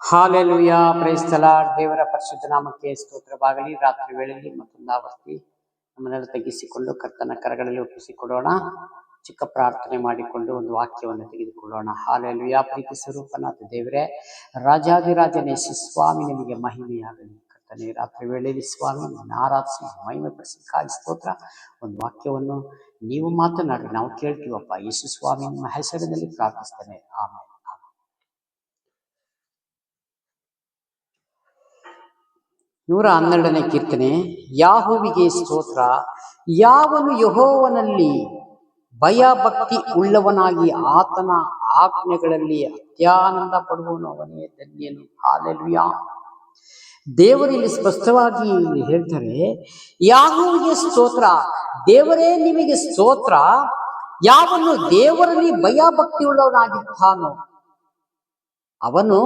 Hallelujah, price the lord. ದೇವರ ಪರಿಶುದ್ಧ ನಾಮಕ್ಕೆ ಸ್ತೋತ್ರವಾಗಲಿ. ರಾತ್ರಿ ವೇಳೆಯಲ್ಲಿ ಮತ್ತೊಂದು ಆವರ್ತಿ ನಮ್ಮನ್ನೆಲ್ಲ ತಗ್ಗಿಸಿಕೊಂಡು ಕರ್ತನ ಕರಗಳಲ್ಲಿ ಒಪ್ಪಿಸಿಕೊಡೋಣ. ಚಿಕ್ಕ ಪ್ರಾರ್ಥನೆ ಮಾಡಿಕೊಂಡು ಒಂದು ವಾಕ್ಯವನ್ನು ತೆಗೆದುಕೊಳ್ಳೋಣ. ಹಾಲೆಲೂಯಾ. ಪ್ರೀತಿ ಸ್ವರೂಪನಾದ ದೇವರೇ, ರಾಜಾದಿರಾಜನೇ ಸ್ವಾಮಿ, ನಿಮಗೆ ಮಹಿಮೆಯಾಗಲಿ. ಕರ್ತನೇ, ರಾತ್ರಿ ವೇಳೆಯಲ್ಲಿ ಸ್ವಾಮಿ ನಿಮ್ಮನ್ನು ಆರಾಧಿಸಿ ಮಹಿಮೆ ಪಡಿಸಲಿಕ್ಕಾಗಿ ಸ್ತೋತ್ರ. ಒಂದು ವಾಕ್ಯವನ್ನು ನೀವು ಮಾತನಾಡಿ ನಾವು ಕೇಳ್ತೀವಪ್ಪ. ಯೇಸು ಸ್ವಾಮಿ ನಿಮ್ಮ ಹೆಸರಿನಲ್ಲಿ ಪ್ರಾರ್ಥಿಸ್ತೇನೆ, ಆಮೆನ್. 112ನೇ ಕೀರ್ತನೆ. ಯಾಹುವಿಗೆ ಸ್ತೋತ್ರ. ಯಾವನು ಯೆಹೋವನಲ್ಲಿ ಭಯಭಕ್ತಿ ಉಳ್ಳವನಾಗಿ ಆತನ ಆಜ್ಞೆಗಳಲ್ಲಿ ಅತ್ಯಾನಂದ ಪಡುವನು ಅವನೇ ಧನ್ಯನು. ಹಾಲೆಲೂಯಾ. ದೇವರು ಇಲ್ಲಿ ಸ್ಪಷ್ಟವಾಗಿ ಹೇಳ್ತಾರೆ, ಯಾಹುವಿಗೆ ಸ್ತೋತ್ರ. ದೇವರೇ ನಿಮಗೆ ಸ್ತೋತ್ರ. ಯಾವನು ದೇವರಲ್ಲಿ ಭಯಭಕ್ತಿ ಉಳ್ಳವನಾಗಿದ್ದಾನೋ ಅವನು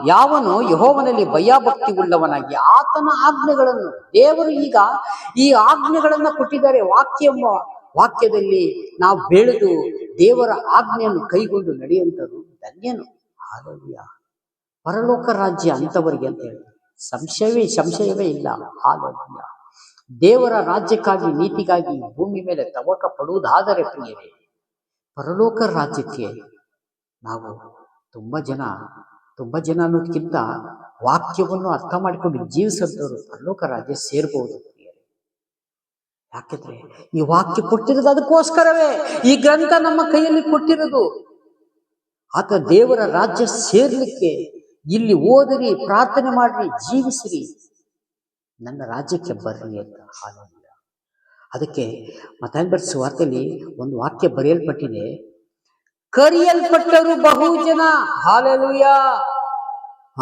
ಯಾವನು ಯೆಹೋವನಲ್ಲಿ ಭಯಭಕ್ತಿ ಉಳ್ಳವನಾಗಿ ಆತನ ಆಜ್ಞೆಗಳನ್ನು, ದೇವರು ಈಗ ಈ ಆಜ್ಞೆಗಳನ್ನ ಕೊಟ್ಟಿದ್ದಾರೆ. ವಾಕ್ಯದಲ್ಲಿ ನಾವು ಬೆಳೆದು ದೇವರ ಆಜ್ಞೆಯನ್ನು ಕೈಗೊಂಡು ನಡೆಯುವಂಥದ್ದು ಧನ್ಯನು. ಹಾಲೆಲೂಯಾ. ಪರಲೋಕ ರಾಜ್ಯ ಅಂತವರಿಗೆ ಅಂತ ಹೇಳಿ ಸಂಶಯವೇ ಇಲ್ಲ. ಹಾಲೆಲೂಯಾ. ದೇವರ ರಾಜ್ಯಕ್ಕಾಗಿ, ನೀತಿಗಾಗಿ ಭೂಮಿ ಮೇಲೆ ತವಕ ಪಡುವುದಾದರೆ ಪ್ರಿಯರೇ, ಪರಲೋಕ ರಾಜ್ಯಕ್ಕೆ ನಾವು ತುಂಬಾ ಜನ ಅನ್ನೋದಕ್ಕಿಂತ ವಾಕ್ಯವನ್ನು ಅರ್ಥ ಮಾಡಿಕೊಂಡು ಜೀವಿಸಿದವರು ಪರಲೋಕ ರಾಜ್ಯ ಸೇರ್ಬಹುದು ಪ್ರಿಯರೇ. ಯಾಕೆಂದ್ರೆ ಈ ವಾಕ್ಯ ಕೊಟ್ಟಿರೋದು ಅದಕ್ಕೋಸ್ಕರವೇ. ಈ ಗ್ರಂಥ ನಮ್ಮ ಕೈಯಲ್ಲಿ ಕೊಟ್ಟಿರೋದು ಆತ ದೇವರ ರಾಜ್ಯ ಸೇರ್ಲಿಕ್ಕೆ. ಇಲ್ಲಿ ಓದಿರಿ, ಪ್ರಾರ್ಥನೆ ಮಾಡ್ರಿ, ಜೀವಿಸಿರಿ, ನನ್ನ ರಾಜ್ಯಕ್ಕೆ ಬರ್ರಿ ಅಂತ. ಹಾಲೆಲೂಯಾ. ಅದಕ್ಕೆ ಮತ್ತಾಯ ಬರೆದ ಸುವಾರ್ತೆಯಲ್ಲಿ ಒಂದು ವಾಕ್ಯ ಬರೆಯಲ್ಪಟ್ಟಿದೆ, ಕರೆಯಲ್ಪಟ್ಟರು ಬಹು ಜನ. ಹಾಲೆಲೂಯಾ.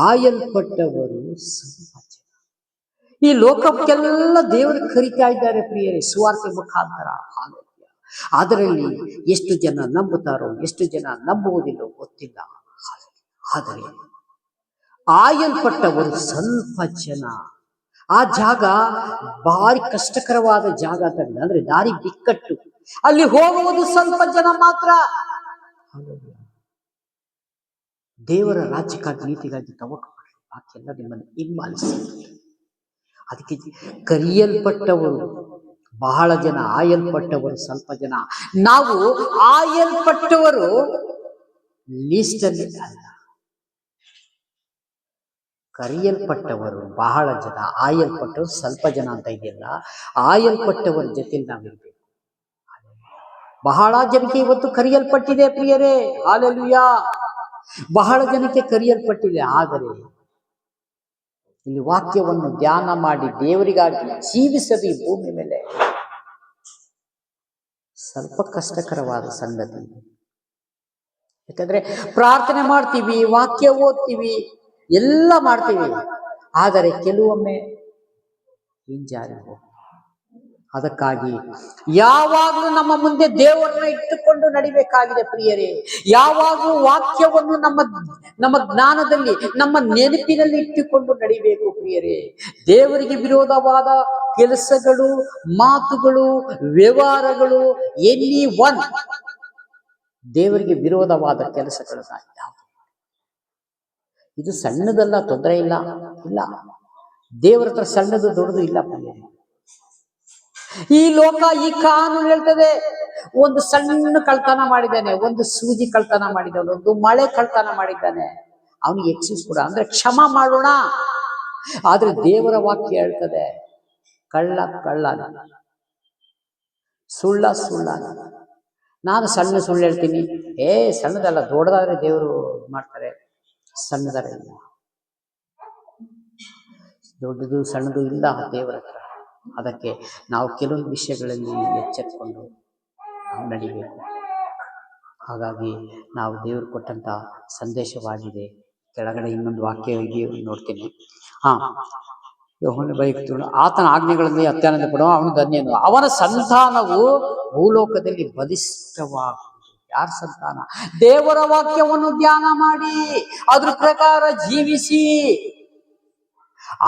ಆಯಲ್ಪಟ್ಟವರು ಸ್ವಲ್ಪ ಜನ. ಈ ಲೋಕಕ್ಕೆಲ್ಲ ದೇವರು ಕರಿತಾ ಇದ್ದಾರೆ ಪ್ರಿಯರೇ, ಸುವಾರ್ತೆ ಮುಖಾಂತರ. ಹಾಲೆಲೂಯಾ. ಅದರಲ್ಲಿ ಎಷ್ಟು ಜನ ನಂಬುತ್ತಾರೋ, ಎಷ್ಟು ಜನ ನಂಬುವುದಿಲ್ಲೋ ಗೊತ್ತಿಲ್ಲ. ಆದರೆ ಆಯಲ್ಪಟ್ಟವರು ಸ್ವಲ್ಪ ಜನ. ಆ ಜಾಗ ಭಾರಿ ಕಷ್ಟಕರವಾದ ಜಾಗ ಅಂತ, ಅಂದ್ರೆ ದಾರಿ ಬಿಕ್ಕಟ್ಟು. ಅಲ್ಲಿ ಹೋಗುವುದು ಸ್ವಲ್ಪ ಜನ ಮಾತ್ರ. ದೇವರ ರಾಜ್ಯಕ್ಕಾಗಿ, ನೀತಿಗಾಗಿ ತವಕ ಮಾಡಿ ಬಾಕಿಯೆಲ್ಲ ನಿಮ್ಮನ್ನು ಹಿಂಬಾಲಿಸಿ. ಅದಕ್ಕೆ ಕರೆಯಲ್ಪಟ್ಟವರು ಬಹಳ ಜನ, ಆಯಲ್ಪಟ್ಟವರು ಸ್ವಲ್ಪ ಜನ. ನಾವು ಆಯಲ್ಪಟ್ಟವರು ಲೀಸ್ಟ್ ಅಲ್ಲಿ ಅಲ್ಲ. ಕರೆಯಲ್ಪಟ್ಟವರು ಬಹಳ ಜನ, ಆಯಲ್ಪಟ್ಟವರು ಸ್ವಲ್ಪ ಜನ ಅಂತ ಇದೆಯಲ್ಲ, ಆಯಲ್ಪಟ್ಟವರ ಜೊತೆಲಿ ನಾವಿರ್ಬೇಕು. ಬಹಳ ಜನಕ್ಕೆ ಇವತ್ತು ಕರೆಯಲ್ಪಟ್ಟಿದೆ ಪ್ರಿಯರೇ. ಹಾಲೆಲೂಯಾ. ಬಹಳ ಜನಕ್ಕೆ ಕರೆಯಲ್ಪಟ್ಟಿದೆ. ಆದರೆ ಇಲ್ಲಿ ವಾಕ್ಯವನ್ನು ಧ್ಯಾನ ಮಾಡಿ ದೇವರಿಗಾಗಿ ಜೀವಿಸದೆ ಈ ಭೂಮಿ ಮೇಲೆ ಸ್ವಲ್ಪ ಕಷ್ಟಕರವಾದ ಸಂಗತಿ. ಯಾಕಂದ್ರೆ ಪ್ರಾರ್ಥನೆ ಮಾಡ್ತೀವಿ, ವಾಕ್ಯ ಓದ್ತೀವಿ, ಎಲ್ಲ ಮಾಡ್ತೀವಿ, ಆದರೆ ಕೆಲವೊಮ್ಮೆ ಹಿಂಜಾರಿ ಹೋಗ್ತೀವಿ. ಅದಕ್ಕಾಗಿ ಯಾವಾಗಲೂ ನಮ್ಮ ಮುಂದೆ ದೇವರನ್ನ ಇಟ್ಟುಕೊಂಡು ನಡಿಬೇಕಾಗಿದೆ ಪ್ರಿಯರೇ. ಯಾವಾಗಲೂ ವಾಕ್ಯವನ್ನು ನಮ್ಮ ಜ್ಞಾನದಲ್ಲಿ, ನಮ್ಮ ನೆನಪಿನಲ್ಲಿ ಇಟ್ಟುಕೊಂಡು ನಡಿಬೇಕು ಪ್ರಿಯರೇ. ದೇವರಿಗೆ ವಿರೋಧವಾದ ಕೆಲಸಗಳು, ಮಾತುಗಳು, ವ್ಯವಹಾರಗಳು, ಎನಿ ಒನ್ ದೇವರಿಗೆ ವಿರೋಧವಾದ ಕೆಲಸಗಳನ್ನ ಯಾವುದು. ಇದು ಸಣ್ಣದಲ್ಲ, ತೊಂದರೆ ಇಲ್ಲ. ದೇವರ ಹತ್ರ ಸಣ್ಣದು ದೊಡ್ಡದು ಇಲ್ಲ ಪ್ರಿಯರೇ. ಈ ಲೋಕ, ಈ ಕಾನೂನು ಹೇಳ್ತದೆ, ಒಂದು ಸಣ್ಣ ಕಳ್ತನ ಮಾಡಿದ್ದಾನೆ, ಒಂದು ಸೂಜಿ ಕಳ್ತನ ಮಾಡಿದ್ದಾನೆ, ಒಂದು ಮಳೆ ಕಳ್ತನ ಮಾಡಿದ್ದಾನೆ, ಅವನಿಗೆ ಎಕ್ಸ್ಕ್ಯೂಸ್ ಕೊಡ ಅಂದ್ರೆ ಕ್ಷಮ ಮಾಡೋಣ. ಆದ್ರೆ ದೇವರ ವಾಕ್ಯ ಹೇಳ್ತದೆ, ಕಳ್ಳ, ಸುಳ್ಳ. ನಾನು ಸಣ್ಣ ಸುಳ್ಳು ಹೇಳ್ತೀನಿ, ಸಣ್ಣದಲ್ಲ, ದೊಡ್ಡದಾದ್ರೆ ದೇವರು ಮಾಡ್ತಾರೆ, ಸಣ್ಣದಾರೆ ಇಲ್ಲ. ದೊಡ್ಡದು ಸಣ್ಣದು ಇಲ್ಲ ದೇವರ ಹತ್ರ. ಅದಕ್ಕೆ ನಾವು ಕೆಲವೊಂದು ವಿಷಯಗಳಲ್ಲಿ ಎಚ್ಚೆತ್ತುಕೊಂಡು ನಡಿಬೇಕು. ಹಾಗಾಗಿ ನಾವು ದೇವರು ಕೊಟ್ಟಂತ ಸಂದೇಶವಾಗಿದೆ. ಕೆಳಗಡೆ ಇನ್ನೊಂದು ವಾಕ್ಯ ನೋಡ್ತೀನಿ. ಯೆಹೋವನ ಭಯಭಕ್ತಿ ಆತನ ಆಜ್ಞೆಗಳಲ್ಲಿ ಅತ್ಯಾನಂದ ಪಡುವ ಅವನು ಧನ್ಯನು. ಅವನ ಸಂತಾನವು ಭೂಲೋಕದಲ್ಲಿ ಬಲಿಷ್ಠವಾಗುವುದು. ಯಾರ ಸಂತಾನ? ದೇವರ ವಾಕ್ಯವನ್ನು ಧ್ಯಾನ ಮಾಡಿ ಅದ್ರ ಪ್ರಕಾರ ಜೀವಿಸಿ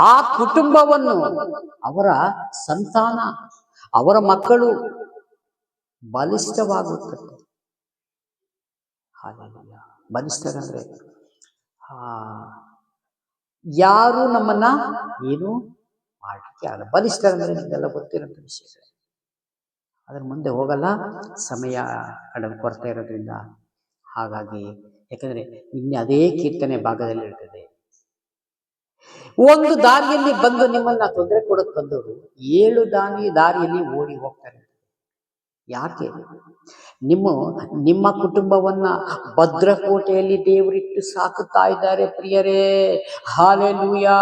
ಆ ಕುಟುಂಬವನ್ನು, ಅವರ ಸಂತಾನ, ಅವರ ಮಕ್ಕಳು ಬಲಿಷ್ಠವಾಗುತ್ತದೆ. ಹಾಲೆಲೂಯಾ. ಬಲಿಷ್ಠರಂದ್ರೆ ಆ ಯಾರು ನಮ್ಮನ್ನ ಏನು ಮಾಡಲಿಕ್ಕೆ ಆಗಲ್ಲ. ಬಲಿಷ್ಠರಂದ್ರೆ ನಿಮ್ಗೆಲ್ಲ ಗೊತ್ತಿರೋಂಥ ವಿಷಯ. ಅದ್ರ ಮುಂದೆ ಹೋಗಲ್ಲ, ಸಮಯ ಕಡಿಮೆ ಕೊರತೆ ಇರೋದ್ರಿಂದ. ಹಾಗಾಗಿ ಯಾಕಂದ್ರೆ ಇನ್ನು ಅದೇ ಕೀರ್ತನೆ ಭಾಗದಲ್ಲಿ ಇರ್ತದೆ, ಒಂದು ದಾರಿಯಲ್ಲಿ ಬಂದು ನಿಮ್ಮನ್ನ ತೊಂದರೆ ಕೊಡಕ್ ಬಂದವರು 7 ದಾರಿಯಲ್ಲಿ ಓಡಿ ಹೋಗ್ತಾರೆ. ಯಾಕೆ? ನಿಮ್ಮ ಕುಟುಂಬವನ್ನ ಭದ್ರಕೋಟೆಯಲ್ಲಿ ದೇವರಿಟ್ಟು ಸಾಕುತ್ತಾ ಇದ್ದಾರೆ ಪ್ರಿಯರೇ. ಹಾಲೆಲೂಯಾ.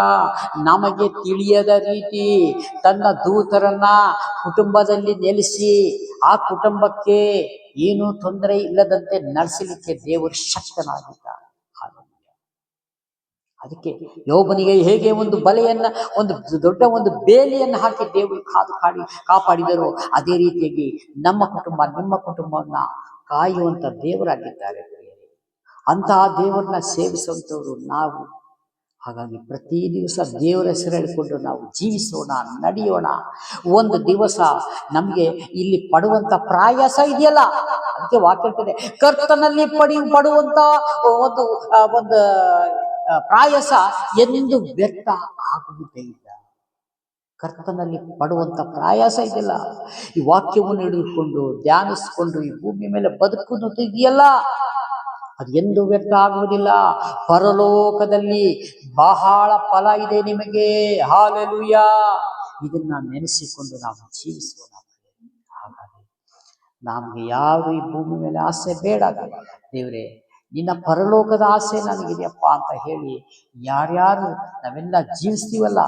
ನಮಗೆ ತಿಳಿಯದ ರೀತಿ ತನ್ನ ದೂತರನ್ನ ಕುಟುಂಬದಲ್ಲಿ ನೆಲೆಸಿ ಆ ಕುಟುಂಬಕ್ಕೆ ಏನೂ ತೊಂದರೆ ಇಲ್ಲದಂತೆ ನಡೆಸಲಿಕ್ಕೆ ದೇವರು ಶಕ್ತನಾಗಿದ್ದಾರೆ. ಅದಕ್ಕೆ ಯೋಬನಿಗೆ ಹೇಗೆ ಒಂದು ಬಲೆಯನ್ನ, ಒಂದು ದೊಡ್ಡ ಒಂದು ಬೇಲಿಯನ್ನು ಹಾಕಿ ದೇವರು ಕಾಪಾಡಿದರು, ಅದೇ ರೀತಿಯಾಗಿ ನಿಮ್ಮ ಕುಟುಂಬವನ್ನ ಕಾಯುವಂತ ದೇವರಾಗಿದ್ದಾರೆ. ಅಂತಹ ದೇವರನ್ನ ಸೇವಿಸುವಂತವರು ನಾವು. ಹಾಗಾಗಿ ಪ್ರತಿ ದಿವಸ ದೇವರ ಹೆಸರು ಹೇಳಿಕೊಂಡು ನಾವು ಜೀವಿಸೋಣ, ನಡೆಯೋಣ. ಒಂದು ದಿವಸ ನಮ್ಗೆ ಇಲ್ಲಿ ಪಡುವಂತ ಪ್ರಯಾಸ ಇದೆಯಲ್ಲ, ಅದಕ್ಕೆ ವಾಕ್ಯ ಹೇಳ್ತದೆ, ಕರ್ತನಲ್ಲಿ ಪಡುವಂತ ಒಂದು ಒಂದು ಪ್ರಯಾಸ ಎಂದು ವ್ಯರ್ಥ ಆಗುವುದೇ ಇಲ್ಲ. ಕರ್ತನಲ್ಲಿ ಪಡುವಂತ ಪ್ರಯಾಸ ಇದೆಯಲ್ಲ, ಈ ವಾಕ್ಯವನ್ನು ಹಿಡಿದುಕೊಂಡು ಧ್ಯಾನಿಸಿಕೊಂಡು ಈ ಭೂಮಿ ಮೇಲೆ ಬದುಕುವುದು ಇದೆಯಲ್ಲ, ಅದು ಎಂದು ವ್ಯರ್ಥ ಆಗುವುದಿಲ್ಲ. ಪರಲೋಕದಲ್ಲಿ ಬಹಳ ಫಲ ಇದೆ ನಿಮಗೆ. ಹಾಲೆಲೂಯಾ. ಇದನ್ನ ನೆನೆಸಿಕೊಂಡು ನಾವು ಜೀವಿಸೋಣ. ಹಾಗಾಗಿ ನಮ್ಗೆ ಯಾರು ಈ ಭೂಮಿ ಮೇಲೆ ಆಸೆ ಬೇಡ. ದೇವರೇ, ನಿನ್ನ ಪರಲೋಕದ ಆಸೆ ನನಗಿದೆಯಪ್ಪ ಅಂತ ಹೇಳಿ ಯಾರ್ಯಾರು ನಾವೆಲ್ಲ ಜೀವಿಸ್ತೀವಲ್ಲ,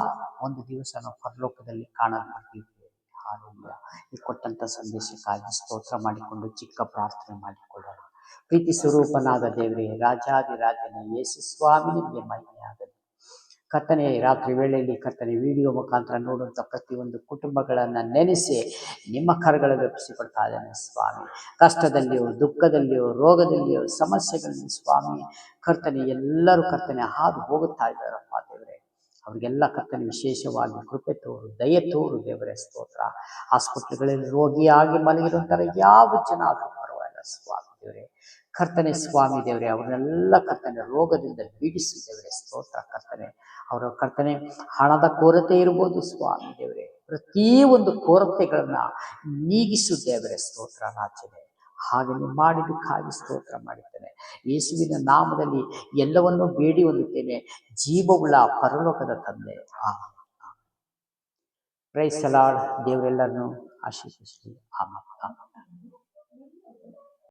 ಒಂದು ದಿವಸ ನಾವು ಪರಲೋಕದಲ್ಲಿ ಕಾಣಲ್ಪಡ್ತೀವಿ. ಹಾಲೆಲೂಯಾ. ಈ ಕೊಟ್ಟಂತ ಸಂದೇಶಕ್ಕಾಗಿ ಸ್ತೋತ್ರ ಮಾಡಿಕೊಂಡು ಚಿಕ್ಕ ಪ್ರಾರ್ಥನೆ ಮಾಡಿಕೊಳ್ಳೋಣ. ಪ್ರೀತಿ ಸ್ವರೂಪನಾದ ದೇವರೇ, ರಾಜಾದಿರಾಜನೇ ಯೇಸು ಸ್ವಾಮಿ, ನಿಮಗೆ ಮಹಿಮೆಯಾಗಲಿ. ಕರ್ತನೆ, ರಾತ್ರಿ ವೇಳೆಯಲ್ಲಿ ಕರ್ತನೆ ವಿಡಿಯೋ ಮುಖಾಂತರ ನೋಡುವಂಥ ಪ್ರತಿಯೊಂದು ಕುಟುಂಬಗಳನ್ನು ನೆನೆಸಿ ನಿಮ್ಮ ಕರಗಳಲ್ಲಿ ಒಪ್ಪಿಸಿಕೊಡ್ತಾ ಇದ್ದೇನೆ ಸ್ವಾಮಿ. ಕಷ್ಟದಲ್ಲಿಯೋ, ದುಃಖದಲ್ಲಿಯೋ, ರೋಗದಲ್ಲಿಯೋ, ಸಮಸ್ಯೆಗಳಲ್ಲಿ ಸ್ವಾಮಿ ಕರ್ತನೆ ಎಲ್ಲರೂ ಕರ್ತನೆ ಹಾದು ಹೋಗುತ್ತಾ ಇದ್ದಾರಪ್ಪ ದೇವರೇ. ಅವರಿಗೆಲ್ಲ ಕರ್ತನೆ ವಿಶೇಷವಾಗಿ ಕೃಪೆ ತೋರು, ದಯೆ ತೋರು ದೇವರೇ. ಸ್ತೋತ್ರ. ಹಾಸ್ಪಿಟ್ಲ್ಗಳಲ್ಲಿ ರೋಗಿಯಾಗಿ ಮಲಗಿರುವಂತರ ಯಾವ ಜನ ಆದರೂ ಪರವಾಗಿಲ್ಲ ಸ್ವಾಮಿ ದೇವರೇ. ಕರ್ತನೆ ಸ್ವಾಮಿ ದೇವರೇ, ಅವರನ್ನೆಲ್ಲ ಕರ್ತನೆ ರೋಗದಿಂದ ಬಿಡಿಸಿ ದೇವರೇ. ಸ್ತೋತ್ರ ಕರ್ತನೆ. ಅವರ ಕರ್ತನೆ ಹಣದ ಕೊರತೆ ಇರ್ಬೋದು ಸ್ವಾಮಿ ದೇವರೇ, ಪ್ರತಿ ಒಂದು ಕೊರತೆಗಳನ್ನ ನೀಗಿಸು ದೇವರೇ. ಸ್ತೋತ್ರ ರಾಜನೇ. ಹಾಗೆ ಮಾಡಿದ್ದಕ್ಕಾಗಿ ಸ್ತೋತ್ರ ಮಾಡಿದ್ದೇನೆ. ಯೇಸುವಿನ ನಾಮದಲ್ಲಿ ಎಲ್ಲವನ್ನೂ ಬೇಡಿ ಹೊಂದುತ್ತೇನೆ, ಜೀವವುಳ್ಳ ಪರಲೋಕದ ತಂದೆ. Price the lord. ದೇವರೆಲ್ಲರನ್ನು ಆಶೀರ್ವದಿಸಲಿ. ಆಮೆನ್.